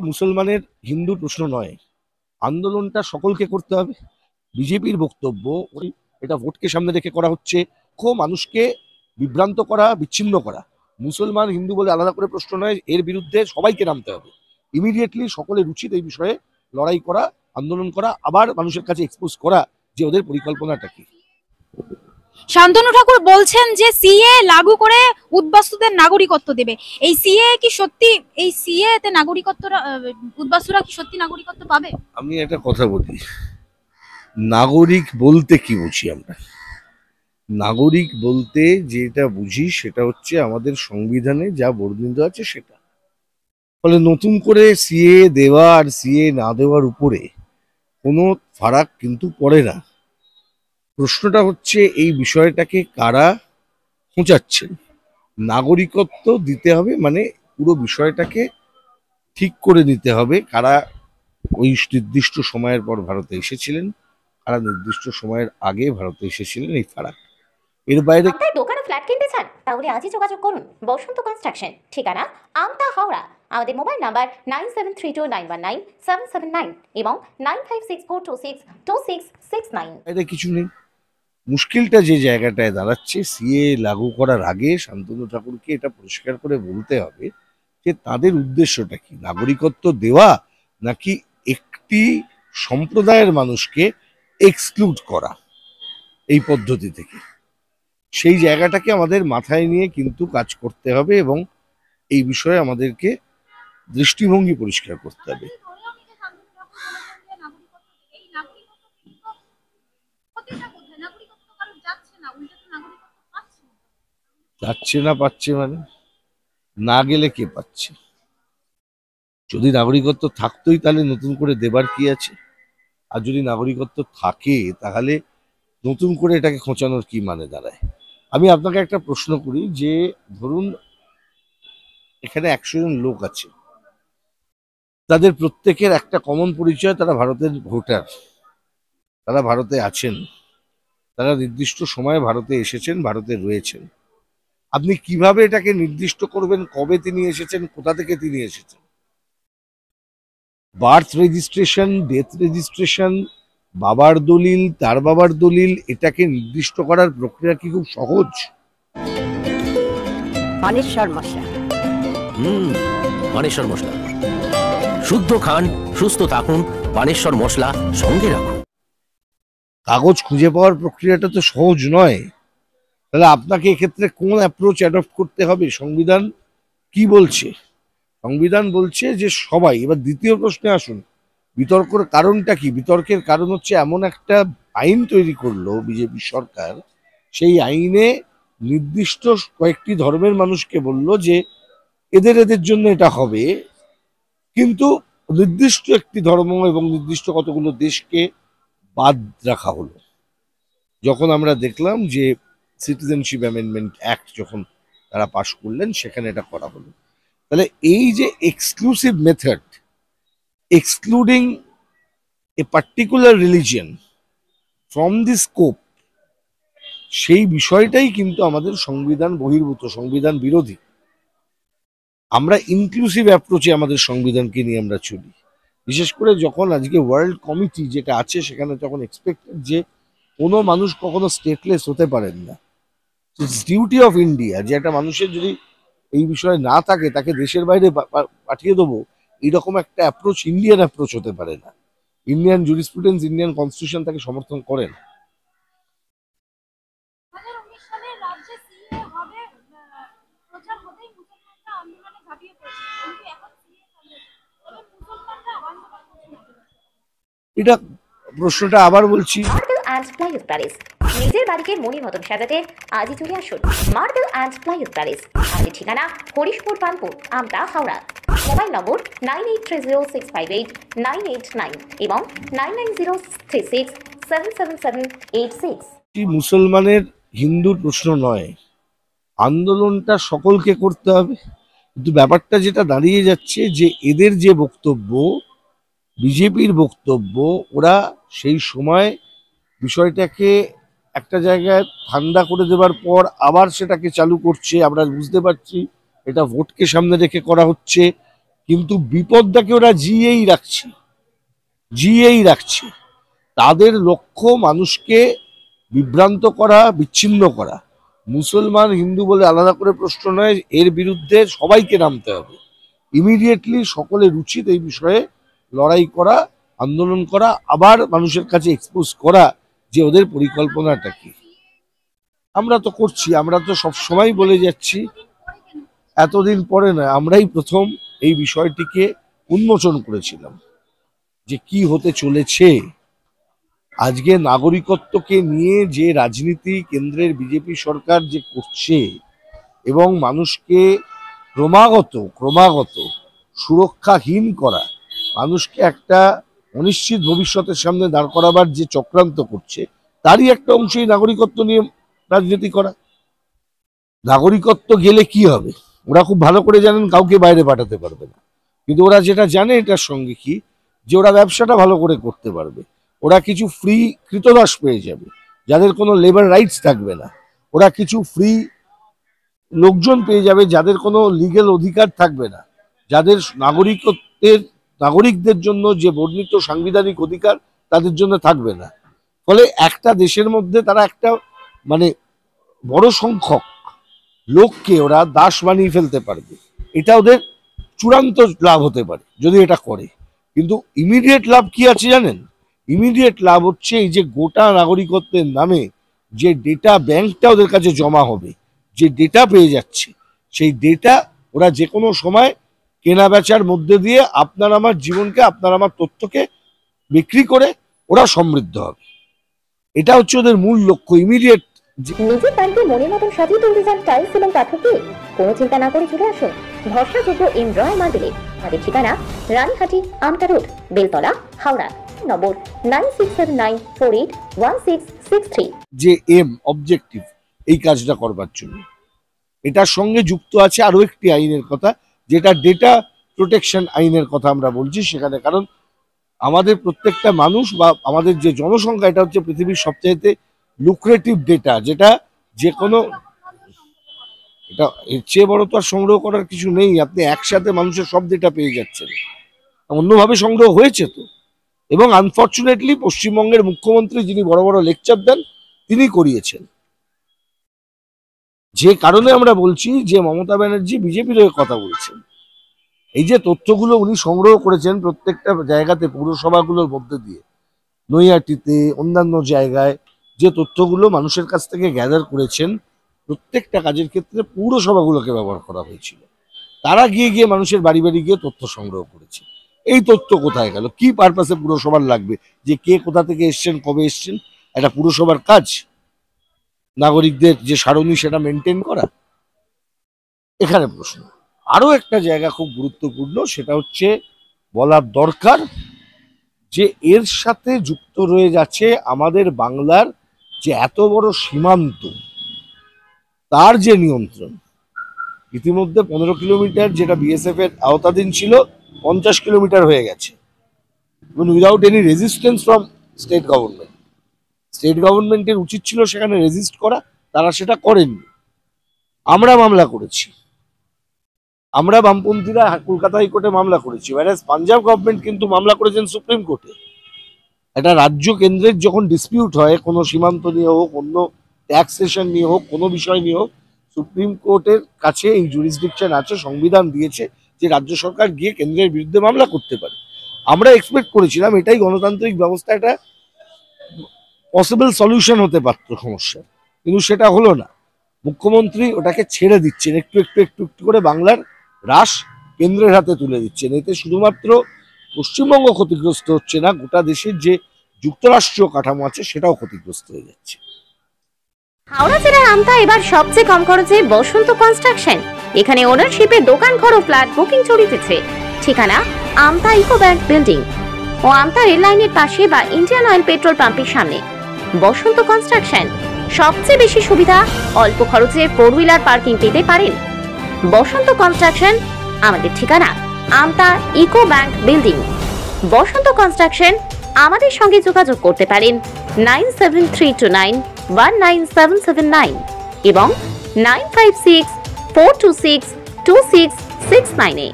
মুসলমানের হিন্দু প্রশ্ন নয়, আন্দোলনটা সকলকে করতে হবে। বিজেপির বক্তব্য এটা ভোটকে সামনে রেখে করা হচ্ছে, মানুষকে বিভ্রান্ত করা, বিচ্ছিন্ন করা। মুসলমান হিন্দু বলে আলাদা করে প্রশ্ন নয়, এর বিরুদ্ধে সবাইকে নামতে হবে। ইমিডিয়েটলি সকলের উচিত এই বিষয়ে লড়াই করা, আন্দোলন করা, আবার মানুষের কাছে এক্সপোজ করা যে ওদের পরিকল্পনাটা কি। শান্তনু ঠাকুর বলছেন যে সিএ লাগু করে উদ্বাস্তুদের নাগরিকত্ব দেবে। এই সিএ কি সত্যি, এই সিএ তে নাগরিকত্বরা উদ্বাস্তুরা কি সত্যি নাগরিকত্ব পাবে? আমি একটা কথা বলি, নাগরিক বলতে কি বুঝি আমরা? নাগরিক বলতে যেটা বুঝি সেটা হচ্ছে আমাদের সংবিধানে যা বর্ণিত আছে সেটা। ফলে নতুন করে সিএ দেওয়া আর সিএ না দেওয়ার উপরে কোনো ফারাক কিন্তু পড়ে না। প্রশ্নটা হচ্ছে এই বিষয়টাকে কারা খোঁচাচ্ছেন। নাগরিকত্ব দিতে হবে মানে পুরো বিষয়টাকে ঠিক করে নিতে হবে কারা ওই নির্দিষ্ট সময়ের পর ভারতে এসেছিলেন, কারা নির্দিষ্ট সময়ের আগে ভারতে এসেছিলেন, এই ফারাক। এর বাইরে আপনার দোকানে ফ্ল্যাট কিনতে চান তাহলে আজই যোগাযোগ করুন বসন্ত কনস্ট্রাকশন, ঠিকানা আমতা হাওড়া। আমাদের মোবাইল নাম্বার 9732919779 এবং 9564262669। এটা কিছু নেই। মুশকিলটা যে জায়গাটায় দাঁড়াচ্ছে, সিএ লাগু করার আগে শান্তনু ঠাকুরকে এটা পরিষ্কার করে বলতে হবে যে তাদের উদ্দেশ্যটা কি, নাগরিকত্ব দেওয়া নাকি একটি সম্প্রদায়ের মানুষকে এক্সক্লুড করা এই পদ্ধতি থেকে। সেই জায়গাটাকে আমাদের মাথায় নিয়ে কিন্তু কাজ করতে হবে এবং এই বিষয়ে আমাদেরকে দৃষ্টিভঙ্গি পরিষ্কার করতে হবে। যাচ্ছে না পাচ্ছে মানে না গেলে কে পাচ্ছে? যদি নাগরিকত্ব থাকতোই তাহলে নতুন করে দেবার কি আছে? আর যদি নাগরিকত্ব থাকে তাহলে নতুন করে এটাকে খোঁচানোর কি মানে দাঁড়ায়? আমি আপনাকে একটা প্রশ্ন করি, যে ধরুন এখানে 100 জন লোক আছে, তাদের প্রত্যেকের একটা কমন পরিচয়, তারা ভারতের ভোটার, তারা ভারতে আছেন, তারা নির্দিষ্ট সময়ে ভারতে এসেছেন, ভারতে রয়েছেন। আপনি কিভাবে এটাকে নির্দিষ্ট করবেন কবে তিনি এসেছেন, কোথা থেকে তিনি এসেছেন? বার্থ রেজিস্ট্রেশন, ডেথ রেজিস্ট্রেশন, বাবার দলিল, তার বাবার দলিল, এটাকে নির্দিষ্ট করার প্রক্রিয়া কি খুব সহজ? পানেশ্বর মশলা। পানেশ্বর মশলা, শুদ্ধ খান, সুস্থ থাকুন, পানেশ্বর মশলা সঙ্গে রাখুন। কাগজ খুঁজে পাওয়ার প্রক্রিয়াটা তো সহজ নয়। তাহলে আপনাকে এক্ষেত্রে কোন অ্যাপ্রোচ অ্যাডপ্ট করতে হবে? সংবিধান কি বলছে? সংবিধান বলছে যে সবাই। এবার দ্বিতীয় প্রশ্নে আসুন, বিতর্কের কারণটা কি? বিতর্কের কারণ হচ্ছে এমন একটা আইন তৈরি করলো বিজেপি সরকার, সেই আইনে নির্দিষ্ট কয়েকটি ধর্মের মানুষকে বলল যে এদের জন্য এটা হবে, কিন্তু নির্দিষ্ট একটি ধর্ম এবং নির্দিষ্ট কতগুলো দেশকে বাদ রাখা হলো। যখন আমরা দেখলাম যে সিটিজেনশিপ অ্যামেন্ডমেন্ট অ্যাক্ট যখন তারা পাশ করলেন, সেখানে এটা করা হলো। তাহলে এই যে exclusive method, excluding a particular religion from the scope, সেই বিষয়টাই কিন্তু আমাদের সংবিধান বহির্ভূত, সংবিধান বিরোধী। আমরা ইনক্লুসিভ অ্যাপ্রোচে আমাদের সংবিধানকে নিয়ে আমরা চলি। বিশেষ করে যখন আজকে ওয়ার্ল্ড কমিটি যেটা আছে সেখানে তখন এক্সপেক্টেড যে কোনো মানুষ কখনো স্টেটলেস হতে পারেন না। ইটস ডিউটি অফ ইন্ডিয়া যে একটা মানুষের যদি এই বিষয়ে না থাকে তাকে দেশের বাইরে পাঠিয়ে দেবো, এইরকম একটা অ্যাপ্রোচ ইন্ডিয়ান অ্যাপ্রোচ হতে পারে না। ইন্ডিয়ান জুরিসপ্রুডেন্স, ইন্ডিয়ান কনস্টিটিউশন তাকে সমর্থন করে না। এটা প্রশ্নটা আবার বলছি, মার্বেল অ্যান্ড প্লাইউড প্যালেস, নিজের বাড়িকে মনের মতন সাজাতে আজই চলে আসুন মার্বেল অ্যান্ড প্লাইউড প্যালেস। আমাদের ঠিকানা হরিশপুর পানপুর, আমতা হাওড়া। মোবাইল নম্বর 9830658989 এবং 9903677786। মুসলমানের হিন্দুর প্রশ্ন নয়, আন্দোলনটা সকলকে করতে হবে। কিন্তু ব্যাপারটা যেটা দাঁড়িয়ে যাচ্ছে যে এদের যে বক্তব্য, বিজেপির বক্তব্য, ওরা সেই সময় বিষয়টাকে একটা জায়গায় ঠান্ডা করে দেবার পর আবার সেটাকে চালু করছে। আমরা বুঝতে পারছি এটা ভোটকে সামনে রেখে করা হচ্ছে, কিন্তু বিপদটাকে ওরা জিয়েই রাখছে। তাদের লক্ষ্য মানুষকে বিভ্রান্ত করা, বিচ্ছিন্ন করা। মুসলমান হিন্দু বলে আলাদা করে প্রশ্ন নয়, এর বিরুদ্ধে সবাইকে নামতে হবে। ইমিডিয়েটলি সকলের উচিত এই বিষয়ে লড়াই করা, আন্দোলন করা, আবার মানুষের কাছে এক্সপোজ করা যে ওদের পরিকল্পনাটা কি। আমরা তো করছি, আমরা তো সব সময় বলে যাচ্ছি, এতদিন পরে নয়, আমরাই প্রথম এই বিষয়টিকে উন্মোচন করেছিলাম যে কি হতে চলেছে। আজকে নাগরিকত্বকে নিয়ে যে রাজনীতি কেন্দ্রের বিজেপি সরকার যে করছে এবং মানুষকে ক্রমাগত সুরক্ষাহীন করা, মানুষকে একটা অনিশ্চিত ভবিষ্যতের সামনে দাঁড় করাবার যে চক্রান্ত করছে, তারই একটা অংশই নাগরিকত্ব নিয়ে রাজনীতি করা। নাগরিকত্ব গেলে কি হবে ওরা খুব ভালো করে জানেন, কাউকে বাইরে পাঠাতে পারবে না। কিন্তু ওরা যেটা জানে এটার সঙ্গে কি, যে ওরা ব্যবসাটা ভালো করে করতে পারবে, ওরা কিছু ফ্রি কৃতদাস পেয়ে যাবে যাদের কোনো লেবার রাইটস থাকবে না, ওরা কিছু ফ্রি লোকজন পেয়ে যাবে যাদের কোনো লিগ্যাল অধিকার থাকবে না, যাদের নাগরিকদের জন্য যে বর্ণিত সাংবিধানিক অধিকার তাদের জন্য থাকবে না। ফলে একটা দেশের মধ্যে তারা একটা মানে বড় সংখ্যক লোককে ওরা দাস বানিয়ে ফেলতে পারবে। এটা ওদের চূড়ান্ত লাভ হতে পারে যদি এটা করে। কিন্তু ইমিডিয়েট লাভ কি আছে জানেন? ইমিডিয়েট লাভ হচ্ছে এই যে গোটা নাগরিকত্বের নামে যে ডেটা ব্যাংকটা ওদের কাছে জমা হবে, যে ডেটা পেয়ে যাচ্ছে, সেই ডেটা ওরা যে কোনো সময় কেনা বেচার মধ্যে দিয়ে আপনার আমার জীবনকে, আপনার আমার তথ্যকে বিক্রি করে ওরা সমৃদ্ধ হবে। এটা হচ্ছে ওদের মূল লক্ষ্য। ইমিডিয়েট নিজের বাড়িতে মনের মতন সাজিয়ে তুলতে চান টাইলস এবং পাথর দিয়ে? কোনো চিন্তা না করে চলে আসুন ভরসাযোগ্য এম রয় মার্বেলে। আমাদের ঠিকানা রানীহাটি, আমতা রোড, বেলতলা, হাওড়া। নম্বর 9679481663। যে অবজেক্টিভ এই কাজটা করবার জন্য, এটার সঙ্গে যুক্ত আছে আরো একটি আইনের কথা, যেটা ডেটা প্রোটেকশন আইনের কথা আমরা বলছি সেখানে। কারণ আমাদের প্রত্যেকটা মানুষ বা আমাদের যে জনসংখ্যা, এটা হচ্ছে পৃথিবীর সবচাইতে লুক্রেটিভ ডেটা, যেটা যে কোনো, এটা এর চেয়ে বড় তো আর সংগ্রহ করার কিছু নেই। আপনি একসাথে মানুষের সব ডেটা পেয়ে যাচ্ছেন, অন্যভাবে সংগ্রহ হয়েছে তো। এবং আনফর্চুনেটলি পশ্চিমবঙ্গের মুখ্যমন্ত্রী, যিনি বড় বড় লেকচার দেন, তিনি করিয়েছেন। যে কারণে আমরা বলছি যে মমতা ব্যানার্জি বিজেপির হয়ে কথা বলছেন। এই যে তথ্যগুলো উনি সংগ্রহ করেছেন প্রত্যেকটা জায়গাতে, পৌরসভাগুলোর মধ্যে দিয়ে, নৈহাটিতে, অন্যান্য জায়গায় যে তথ্যগুলো মানুষের কাছ থেকে গ্যাদার করেছেন, প্রত্যেকটা কাজের ক্ষেত্রে পৌরসভাগুলোকে ব্যবহার করা হয়েছিল। তারা গিয়ে মানুষের বাড়ি বাড়ি গিয়ে তথ্য সংগ্রহ করেছে। এই তথ্য কোথায় গেল? কি পারপাসে পুরসভার লাগবে? যে কে কোথা থেকে এসছেন, কবে এসছেন, একটা পুরসভার কাজ নাগরিকদের যে সারণী সেটা মেনটেন করা। এখানে প্রশ্ন। আরো একটা জায়গা খুব গুরুত্বপূর্ণ, সেটা হচ্ছে বলার দরকার যে এর সাথে যুক্ত রয়ে যাচ্ছে আমাদের বাংলার যে এত বড় সীমান্ত, তার যে নিয়ন্ত্রণ। ইতিমধ্যে 15 কিলোমিটার যেটা বিএসএফ এর আওতাধীন ছিল, 50 কিলোমিটার হয়ে গেছে, without any resistance from state government. State গভর্নমেন্টের উচিত ছিল সেখানে রেজিস্ট করা, তারা সেটা করেননি। আমরা মামলা করেছি, আমরা বামপন্থীরা কলকাতা হাইকোর্টে মামলা করেছি, whereas পাঞ্জাব গভর্নমেন্ট কিন্তু মামলা করেছেন সুপ্রিম কোর্টে। একটা রাজ্য কেন্দ্রের যখন ডিসপিউট হয়, কোনো সীমান্ত নিয়ে হোক, অন্য ট্যাক্সেশন নিয়ে হোক, কোনো বিষয় নিয়ে হোক, সুপ্রিম কোর্টের কাছে এই জুরিসডিকশন আছে, সংবিধান দিয়েছে যে রাজ্য সরকার গিয়ে কেন্দ্রের বিরুদ্ধে মামলা করতে পারে। আমরা এক্সপেক্ট করেছিলাম এটাই গণতান্ত্রিক ব্যবস্থা, একটা পসিবল সলিউশন হতে পারত সমস্যা, কিন্তু সেটা হলো না। মুখ্যমন্ত্রী ওটাকে ছেড়ে দিচ্ছেন, একটু একটু করে বাংলার রাশ কেন্দ্রের হাতে তুলে দিচ্ছেন। এতে শুধুমাত্র পশ্চিমবঙ্গ ক্ষতিগ্রস্ত হচ্ছে না, গোটা দেশের যে যুক্তরাষ্ট্রীয় কাঠামো আছে সেটাও ক্ষতিগ্রস্ত হয়ে যাচ্ছে। হাওড়া জেলার আমতা এবার সবচেয়ে কম খরচে বসন্ত কনস্ট্রাকশন। এখানে ওনারশিপে দোকান ঘর ও ফ্ল্যাট বুকিং চলিতেছে। ঠিকানা আমতা ইকো ব্যাংক বিল্ডিং ও আমতা রেল লাইনের পাশে বা ইন্ডিয়ান অয়েল পেট্রোল পাম্পের সামনে। বসন্ত কনস্ট্রাকশন, সবচেয়ে বেশি সুবিধা, অল্প খরচে 4 হুইলার পার্কিং পেতে পারেন। বসন্ত কনস্ট্রাকশন, আমাদের ঠিকানা আমতা ইকো ব্যাংক বিল্ডিং। বসন্ত কনস্ট্রাকশন, আমাদের সঙ্গে যোগাযোগ করতে পারেন 9732919779 এবং 9564262669-এ।